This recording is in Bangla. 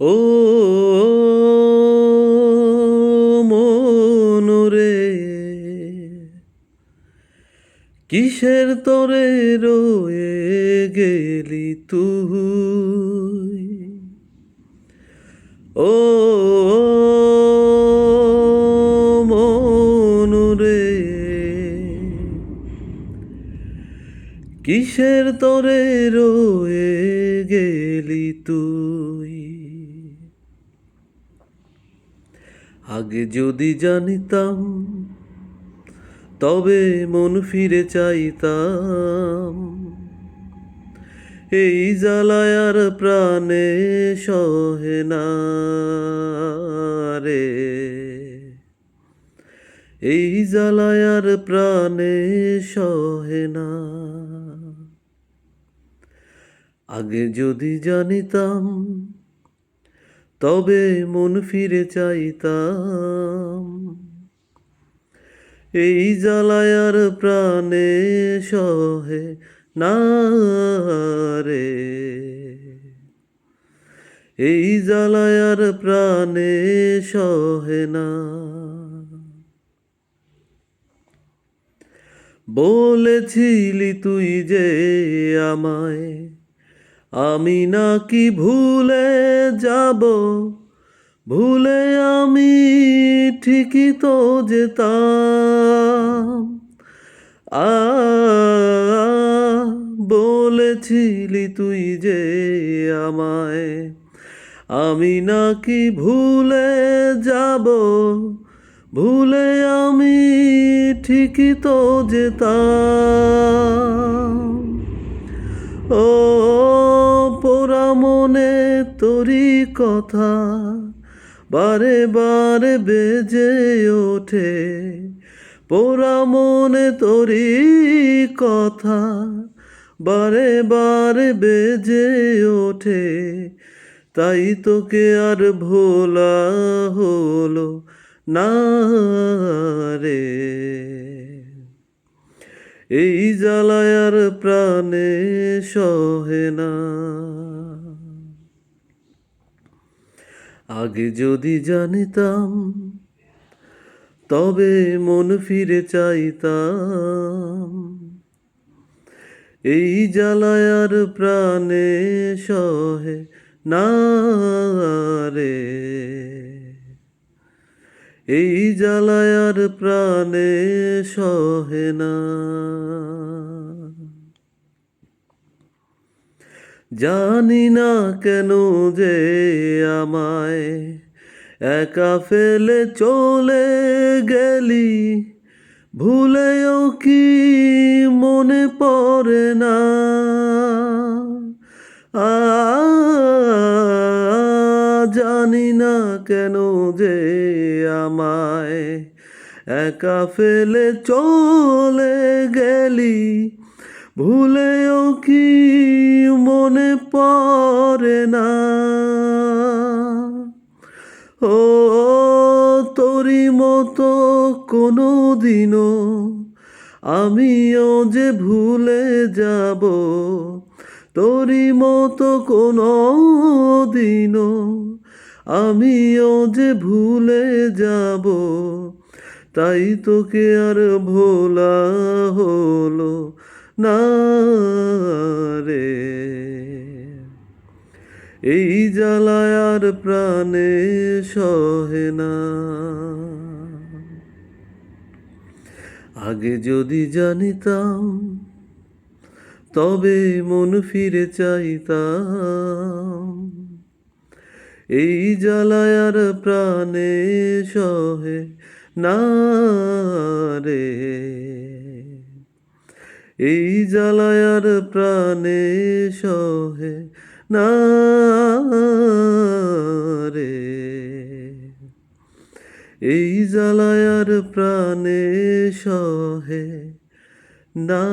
ও মনরে, কিসের তরে রয়ে গেলি তুই? ও মনরে, কিসের তরে রয়ে গেলি তুই? আগে যদি জানিতাম, তবে মন ফিরে চাইতাম। এই জ্বালায় আর প্রাণে সহে না রে, এই জ্বালায় আর প্রাণে সহে না। আগে যদি জানিতাম, তবে মন ফিরে চাইতাম। এই জ্বালায় আর প্রাণে সহে না রে, এই জ্বালায় আর প্রাণে সহে না। বলেছিলি তুই যে আমায়, আমি নাকি ভুলে যাব। ভুলে আমি ঠিকই তো যেতাম। আ বলেছিলি তুই যে আমায়, আমি নাকি ভুলে যাব। ভুলে আমি ঠিকই তো যেতাম। ও পোড়া মনে তোরই কথা বারে বারে বেজে ওঠে। পোড়া মনে তোরই কথা বারে বারে বেজে ওঠে। তাই তোকে আর ভোলা হলো না রে, এই জ্বালায় আর প্রাণে সহে না। আগে যদি জানিতাম, তবে মন ফিরে চাইতাম। এই জ্বালায় আর প্রাণে সহে না রে, এই জ্বালায় আর প্রাণে সহে না। জানি না কেন যে আমায় একা ফেলে চলে গেলি। ভুলেও কি মনে পড়ে না? আ জানি না কেন যে আমায় একা ফেলে চলে গেলি। ভুলেও কি মনে পড়ে না? ও তোরই মতো কোনো দিনও আমিও যে ভুলে যাব। তোরই মতো কোনো দিনও আমিও যে ভুলে যাব। তাই তোকে আর ভোলা হলো না রে, এই জ্বালায় আর প্রাণে সহে না। আগে যদি জানিতাম, তবে মন ফিরে চাইতাম। এই জ্বালায় আর প্রাণে সহে না রে, এই জ্বালায় আর প্রাণে সহে না রে, এই জ্বালায় আর প্রাণে সহে না।